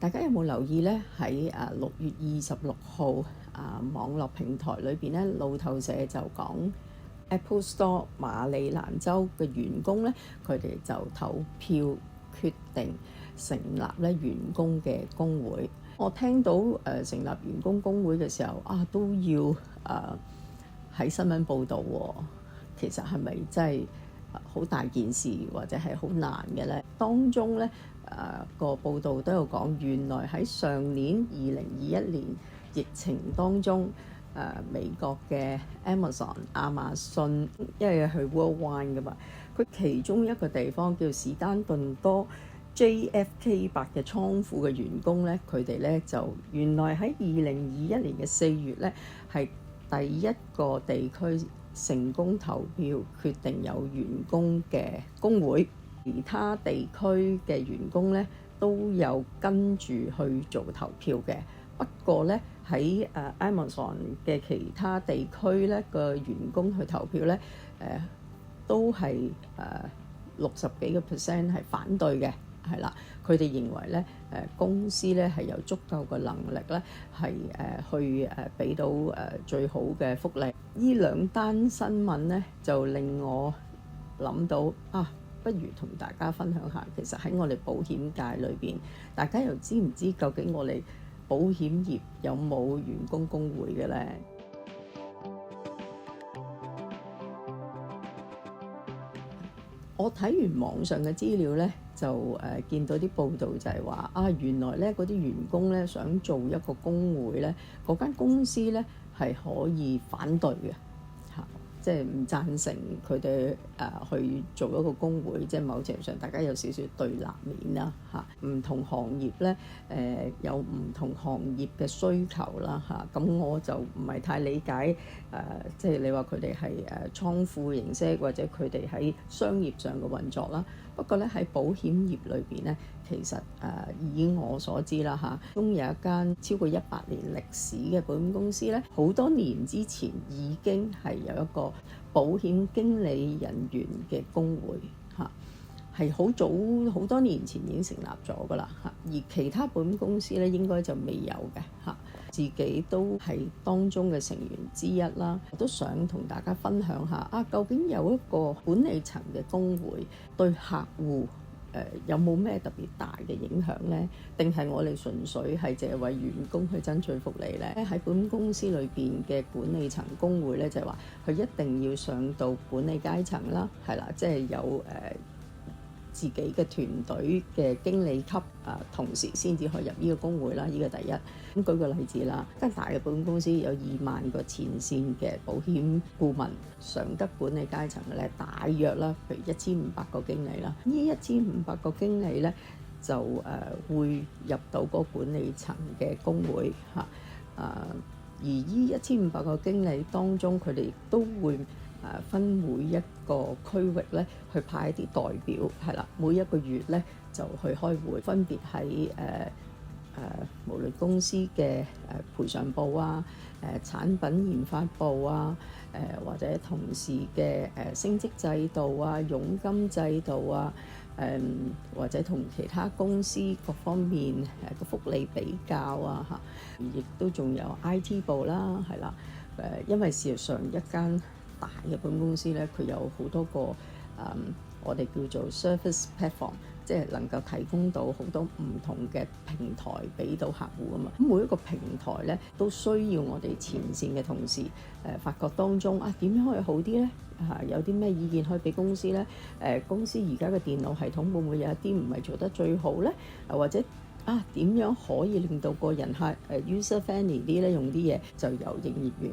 大家有冇留意呢？喺6月26號網絡平台裏邊咧，路透社就講 Apple Store 馬里蘭州嘅員工咧，佢哋就投票決定成立咧員工嘅工會。我聽到成立員工工會嘅時候都要喺新聞報導喎。其實係咪真係好大件事或者係好難嘅呢？當中呢個報道都有講，原來喺上年2021年疫情當中，美國嘅 Amazon 亞馬遜，因為佢 worldwide 噶嘛，佢其中一個地方叫史丹頓多 JFK 8嘅倉庫嘅員工呢，佢哋呢就原來喺2021年嘅4月呢，係第一個地區成功投票決定有員工嘅工會，其他地區嘅員工咧都有跟住去做投票嘅。不過咧喺Amazon 嘅其他地區咧個員工去投票咧都係60幾個%係反對嘅。係啦，佢哋認為咧，公司咧係有足夠嘅能力咧，係去俾到最好嘅福利。呢兩單新聞咧，就令我諗到不如同大家分享下，其實喺我哋保險界裏邊，大家又知唔知究竟我哋保險業有冇員工工會嘅咧？我睇完網上嘅資料咧，就見到啲報道就係話原來咧嗰啲員工咧想做一個工會咧，嗰間公司咧係可以反對嘅嚇，即係唔贊成佢哋去做一個工會，即係某程度上大家有少少對立面啦嚇。唔同行業咧有唔同行業嘅需求啦嚇，咁我就唔係太理解即係你話佢哋係倉庫形式或者佢哋喺商業上嘅運作啦。不過咧喺保險業裏邊咧，其實以我所知啦嚇，中有一間超過100年歷史嘅保險公司咧，好多年之前已經係有一個保險經理人員嘅工會嚇，係好早好多年前已經成立咗噶啦嚇，而其他保險公司咧應該就未有嘅嚇。自己都係當中嘅成員之一啦，我都想同大家分享下究竟有一個管理層嘅工會對客戶有冇咩特別大嘅影響呢？定係我哋純粹係淨係為員工去爭取福利呢？喺保險公司裏邊嘅管理層工會咧，就係話佢一定要上到管理階層啦，係啦，即係有自己嘅團隊嘅經理級同時先至可以入呢個工會啦，呢個第一。咁舉個例子啦，間大嘅保險公司有2萬個前線嘅保險顧問，上得管理階層嘅咧，大約啦，譬如1500個經理啦，呢1500個經理咧就會入到嗰個管理層嘅工會嚇。而呢1500個經理當中，佢哋都會分每一個區域咧去派一啲代表，係啦，每一個月咧就去開會，分別喺無論公司嘅賠償部產品研發部或者同事嘅升職制度佣金制度或者同其他公司各方面個福利比較嚇，亦都仲有 IT 部啦，係啦，因為事實上一間大嘅保險公司咧，佢有好多個我哋叫做 service platform， 即係能夠提供到好多唔同嘅平台俾到客戶啊嘛。咁每一個平台咧都需要我哋前線嘅同事發覺當中點樣可以好啲咧？有啲咩意見可以俾公司咧？公司而家嘅電腦系統會唔會有一啲唔係做得最好咧？或者點樣可以令到個人客user friendly 啲咧？用啲嘢就由營業員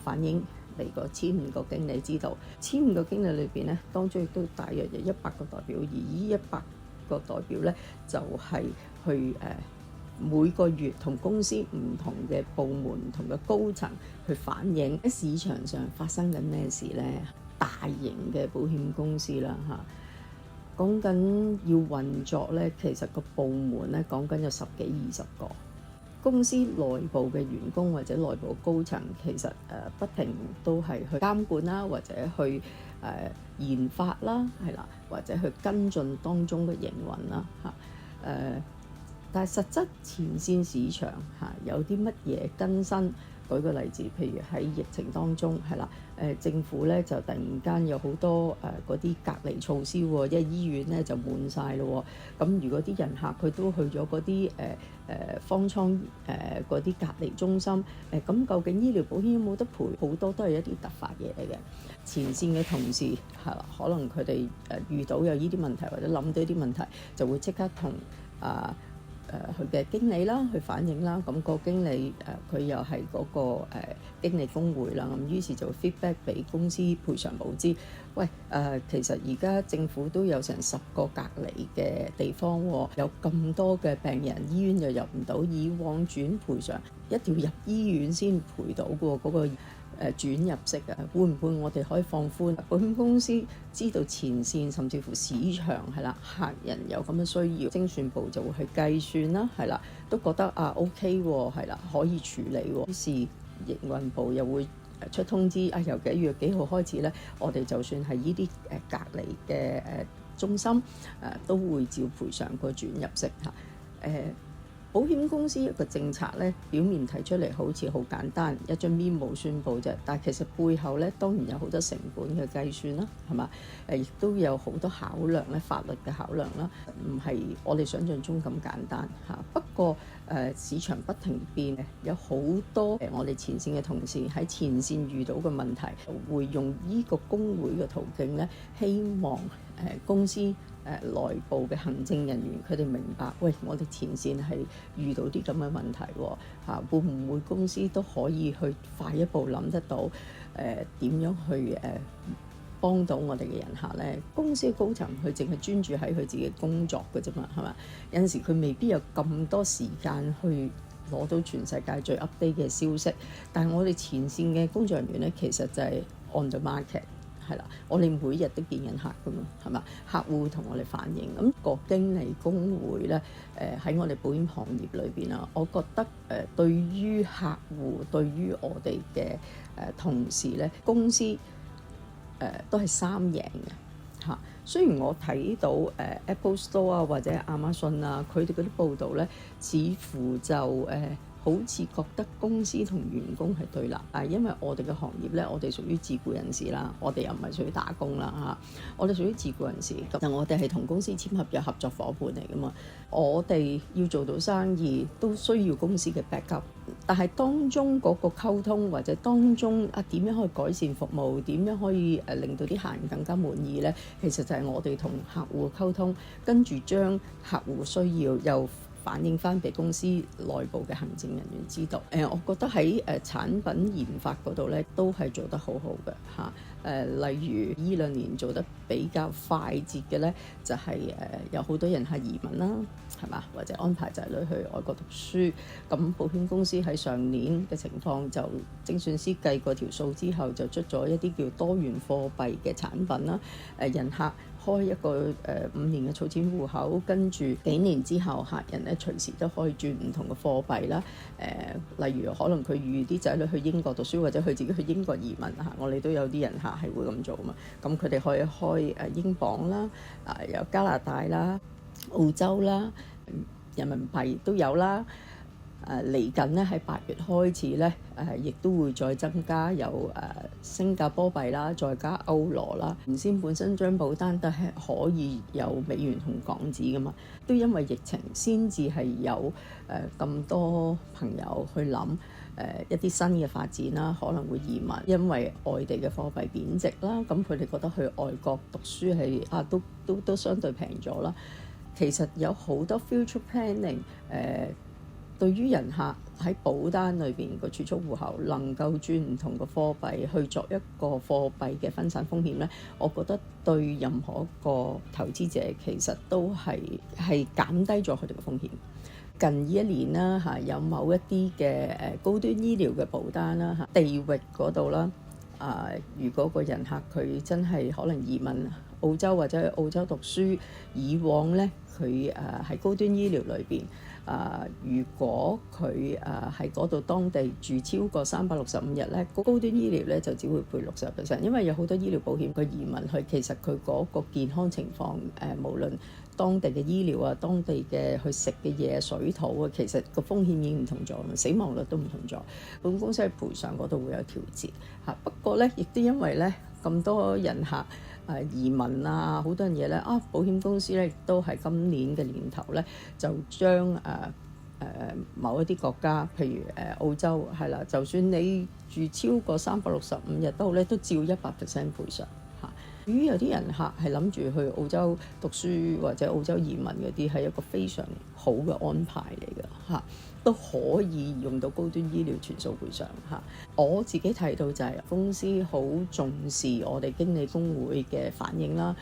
反映嚟個1500個經理知道，1500個經理裏邊咧，當中亦都大約有100個代表，而呢100個代表咧就係去每個月同公司唔同嘅部門、唔同嘅高層去反映喺市場上發生緊咩事咧。大型嘅保險公司啦嚇，講緊要運作咧，其實個部門咧講緊有10幾20個。公司內部嘅員工或者內部高層，其實不停都係去監管啦，或者去研發啦，係啦，或者去跟進當中嘅營運啦嚇。但係實質前線市場有啲乜嘢更新？舉個例子，譬如喺疫情當中係啦，政府咧就突然間有好多嗰啲隔離措施喎，因為醫院咧就滿晒咯喎。咁如果啲人客佢都去咗嗰啲方艙嗰啲隔離中心，咁究竟醫療保險有冇得賠？好多都係一啲突發嘢嚟嘅。前線嘅同事係啦，可能佢哋遇到有呢啲問題或者諗到啲問題，就會即刻同佢嘅經理啦去反映啦。咁個經理佢又係嗰個經理工會啦，咁於是就 feedback 俾公司賠償補貼。喂其實而家政府都有成10個隔離嘅地方喎，有咁多嘅病人，醫院又入唔到，以往轉賠償一定要入醫院先賠到嘅喎，嗰個轉入式啊，會唔會我哋可以放寬？保險公司知道前線甚至乎市場係啦，客人有咁嘅需要，精算部就會去計算啦，係啦，都覺得OK 喎，係啦，可以處理喎。於是營運部又會出通知由幾月幾號開始咧，我哋就算係呢啲隔離嘅中心都會照賠償個轉入式嚇保險公司一個政策咧，表面提出嚟好似好簡單，一張 memo 宣佈啫。但係其實背後咧，當然有好多成本嘅計算啦，係嘛？亦都有好多考量咧，法律嘅考量啦，唔係我哋想象中咁簡單嚇。不過市場不停變，有好多我哋前線嘅同事喺前線遇到嘅問題，會用呢個工會嘅途徑咧，希望公司內部嘅行政人員佢哋明白，喂，我哋前線係遇到啲咁嘅問題喎，會唔會公司都可以去快一步諗得到點樣去幫到我哋嘅人客咧？公司嘅高層佢淨係專注喺佢自己工作嘅啫嘛，係嘛？有陣時佢未必有咁多時間去攞到全世界最 update 嘅消息，但係我哋前線嘅工作人員咧，其實就係 on the market。係啦，我哋每日都見緊客㗎嘛，係嘛？客戶同我哋反映，咁個經理工會咧，喺我哋保險行業裏邊啊，我覺得對於客戶，對於我哋嘅同事咧，公司都係三贏嘅嚇。雖然我睇到Apple Store 啊或者亞馬遜啊，佢哋嗰啲報道咧，似乎就好似覺得公司同員工係對立，因為我哋嘅行業咧，我哋屬於自僱人士啦，我哋又唔係屬於打工啦嚇，我哋屬於自僱人士，但我哋係同公司簽合約合作伙伴嚟噶嘛，我哋要做到生意都需要公司嘅 backup，但係當中嗰個溝通或者當中點樣可以改善服務，點樣可以令到啲客人更加滿意咧，其實就係我哋同客戶溝通，跟住將客戶需要又反映翻俾公司內部嘅行政人員知道。我覺得喺產品研發嗰度咧，都係做得好好嘅嚇。例如呢2年做得比較快捷嘅咧，就係有好多人係移民啦，係嘛？或者安排仔女去外國讀書。咁保險公司喺上年嘅情況就精算師計過條數之後，就出咗一啲叫多元貨幣嘅產品啦。人客開一個5年嘅儲錢戶口，跟住幾年之後，客人咧隨時都可以轉唔同嘅貨幣啦。例如可能佢預啲仔女去英國讀書，或者佢自己去英國移民嚇，我哋都有啲人客係會咁做嘛。咁佢哋可以開英鎊啦，有加拿大啦、澳洲啦、人民幣都有啦。嚟緊咧喺8月開始咧，亦都會再增加有新加坡幣啦，再加歐羅啦。原先本身張保單都係可以有美元同港紙噶嘛，都因為疫情先至係有咁多朋友去諗一啲新嘅發展啦，可能會移民，因為外地嘅貨幣貶值啦，咁佢哋覺得去外國讀書係都相對平咗啦。其實有好多 future planning 對於人客喺保單裏邊個儲蓄戶口能夠轉唔同嘅貨幣去作一個貨幣嘅分散風險咧，我覺得對任何一個投資者其實都係減低咗佢哋嘅風險。近呢1年啦有某一啲嘅高端醫療嘅保單啦地域嗰度啦，如果個人客佢真係可能移民澳洲或者去澳洲讀書，以往咧佢喺高端醫療裏邊。如果佢喺嗰度當地住超過365日咧，高端醫療咧就只會賠60%，因為有好多醫療保險佢移民去，其實佢嗰個健康情況無論當地嘅醫療啊、當地嘅去食嘅嘢、水土啊，其實個風險已經唔同咗，死亡率都唔同咗。保險公司喺賠償嗰度會有調節嚇。不過咧，亦都因為咧咁多人客移民啊，好多樣嘢咧保險公司咧亦都係今年嘅年頭咧就將某一啲國家，譬如澳洲係啦，就算你住超過365日都好咧，都照100% 賠償嚇。至於有啲人客係諗住去澳洲讀書或者澳洲移民嗰啲，係一個非常好嘅安排嚟嘅嚇，都可以用到高端醫療全數賠償嚇。我自己睇到就係公司好重視我哋經理工會嘅反應啦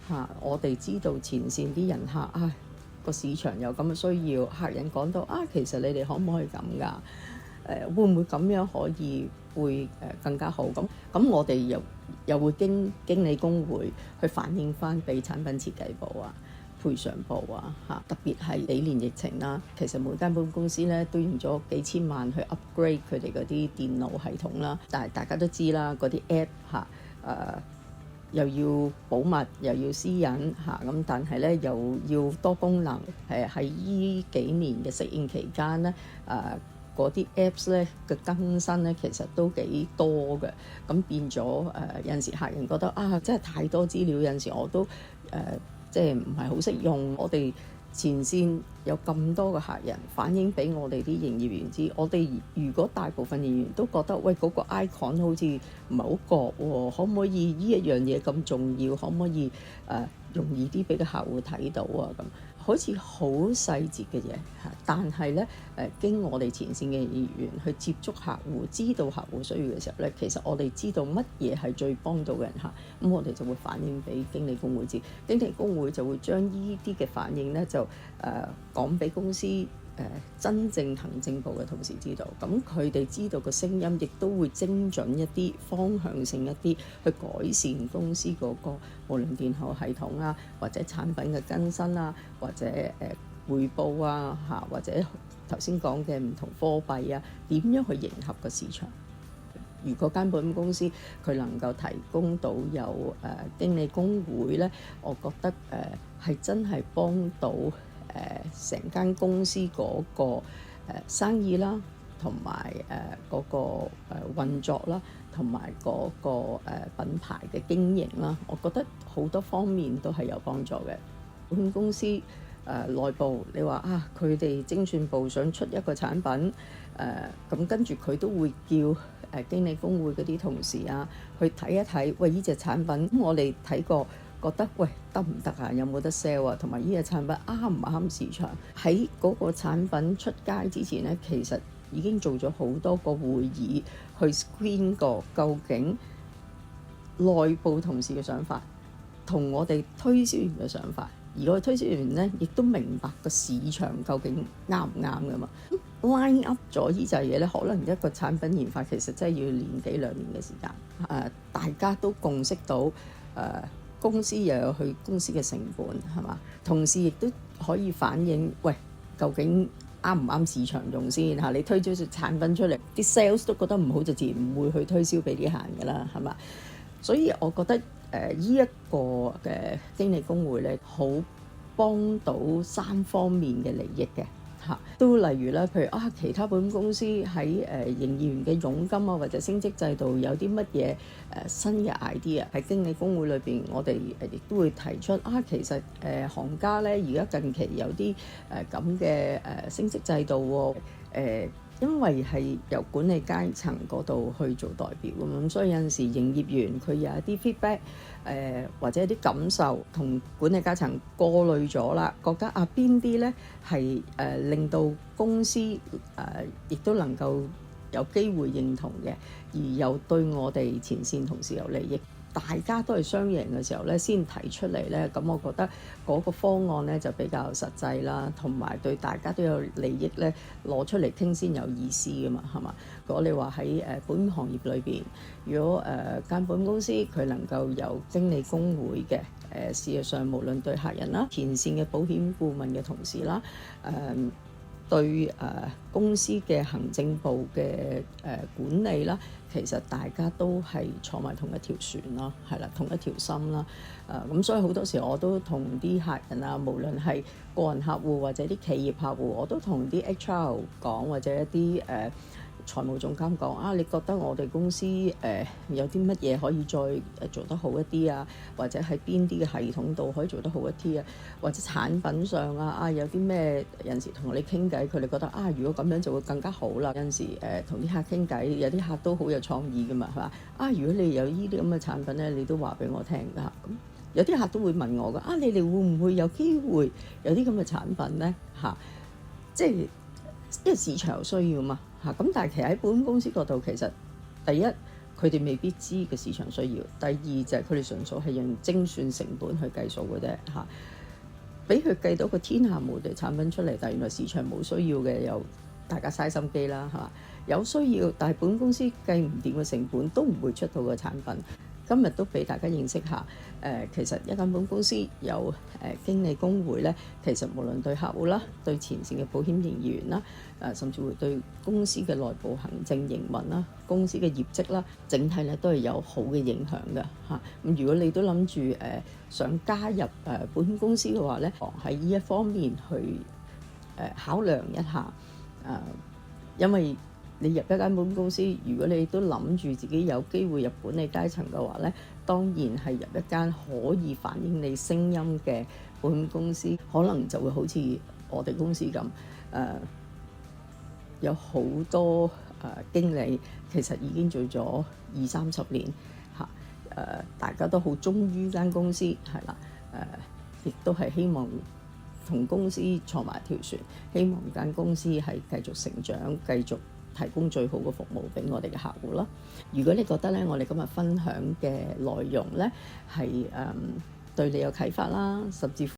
嚇，我哋知道前線啲人客個市場有咁嘅需要，客人講到其實你哋可唔可以咁㗎？會唔會咁樣可以會更加好？咁我哋又會經理工會去反映翻俾產品設計部賠償部嚇，特別係幾年疫情啦，其實每間保險公司咧都用咗幾千萬去 upgrade 佢哋嗰啲電腦系統啦，但係大家都知啦，嗰啲 app 又要保密又要私隱咁，但係咧又要多功能，喺依幾年嘅適應期間咧，嗰啲 apps 咧嘅更新咧其實都幾多嘅，咁變咗有陣時客人覺得真係太多資料，有陣時我都即係唔係好識用。我哋前線有咁多嘅客人反映俾我哋啲營業員知，我哋如果大部分營業員都覺得喂嗰個 icon 好似唔係好覺喎，可唔可以呢一樣嘢咁重要，可唔可以容易啲俾個客戶睇到咁？好似好細節嘅嘢但係咧經我哋前線嘅營業員去接觸客戶，知道客戶需要嘅時候咧，其實我哋知道乜嘢係最幫到嘅人客，咁我哋就會反映俾經理工會知，經理工會就會將呢啲嘅反應咧就講俾公司真正行政部嘅同事知道，咁佢哋知道個聲音，亦都會精準一啲、方向性一啲去改善公司嗰個無論電後系統或者產品嘅更新或者匯報或者頭先講嘅唔同貨幣點樣去迎合個市場。如果間保險公司佢能夠提供到有經理工會咧，我覺得係真係幫到成間公司嗰個生意啦，同埋嗰個運作啦，同埋嗰個品牌嘅經營啦，我覺得好多方面都係有幫助嘅。保險公司內部你話佢哋精算部想出一個產品咁跟住佢都會叫經理工會嗰啲同事去睇一睇，喂呢隻產品我哋睇過，覺得喂得唔得有冇得 sell 同埋呢隻產品啱唔啱市場？喺嗰個產品出街之前咧，其實已經做咗好多個會議去 screen 過，究竟內部同事嘅想法同我哋推銷員嘅想法，而我哋推銷員咧亦都明白個市場究竟啱唔啱噶嘛。line up 咗呢隻嘢咧，可能一個產品研發其實真係要年幾兩年嘅時間。大家都共識到公司又有佢公司嘅成本係嘛，同時亦都可以反映喂究竟啱唔啱市場用先你推咗隻產品出嚟，啲 sales 都覺得唔好，就自然唔會去推銷俾啲客人㗎啦，係嘛？所以我覺得呢一個嘅經理工會咧，好幫到3方面嘅利益嘅。都例如啦，譬如其他保險公司喺營業員嘅佣金或者升職制度有啲乜嘢新嘅 idea， 喺經理工會裏邊，我哋亦都會提出其實行家咧而家近期有啲咁嘅升職制度因為係由管理階層嗰度去做代表咁，所以有陣時營業員佢有一啲 feedback 或者一啲感受同管理階層過濾咗啦，覺得邊啲咧係令到公司亦都能夠有機會認同嘅，而又對我哋前線同事有利益，大家都係雙贏嘅時候咧，先提出嚟咧，咁我覺得嗰個方案咧就比較實際啦，同埋對大家都有利益咧，攞出嚟傾先有意思噶嘛，係嘛？如果你話喺保險行業裏邊，如果間保險公司佢能夠有經理工會嘅事實上無論對客人啦、前線嘅保險顧問嘅同事啦，對公司嘅行政部嘅管理啦，其實大家都係坐埋同一條船咯，係啦，同一條心啦。咁所以好多時我都同啲客人啊，無論係個人客戶或者啲企業客戶，我都同啲 HR 講，或者一啲財務總監講啊，你覺得我哋公司有啲乜嘢可以再做得好一啲啊？或者喺邊啲嘅系統度可以做得好一啲啊？或者產品上有啲咩有陣時同你傾偈，佢哋覺得如果咁樣就會更加好啦。有陣時同啲客傾偈，有啲客都好有創意㗎嘛，係嘛？如果你有呢啲咁嘅產品咧，你都話俾我聽㗎。咁有啲客都會問我㗎，你哋會唔會有機會有啲咁嘅產品咧？即係因為市場有需要嘛。咁但係其實喺保險公司角度，其實第一佢哋未必知個市場需要，第二就係佢哋純粹係用精算成本去計數嘅啫嚇，俾佢計到個天下無敵產品出嚟，但係原來市場冇需要嘅，又大家嘥心機啦，係嘛？有需要，但係保險公司計唔掂嘅成本都唔會出到個產品。今日都俾大家認識下，其實一間保險公司有經理公會咧，其實無論對客戶啦、對前線嘅保險營業員啦，甚至會對公司嘅內部行政營運啦、公司嘅業績啦，整體咧都係有好嘅影響嘅嚇。咁如果你都諗住想加入保險公司嘅話咧，喺呢一方面去考量一下，因為你入一間保險公司，如果你都諗住自己有機會入管理階層嘅話咧，當然係入一間可以反映你聲音嘅保險公司，可能就會好似我哋公司咁，有好多經理其實已經做咗20-30年嚇，大家都好忠於間公司係啦，亦都係希望同公司坐埋條船，希望間公司係繼續成長，繼續提供最好嘅服務俾我哋嘅客戶咯。如果你覺得咧，我哋今日分享嘅內容咧係對你有啟發啦，甚至乎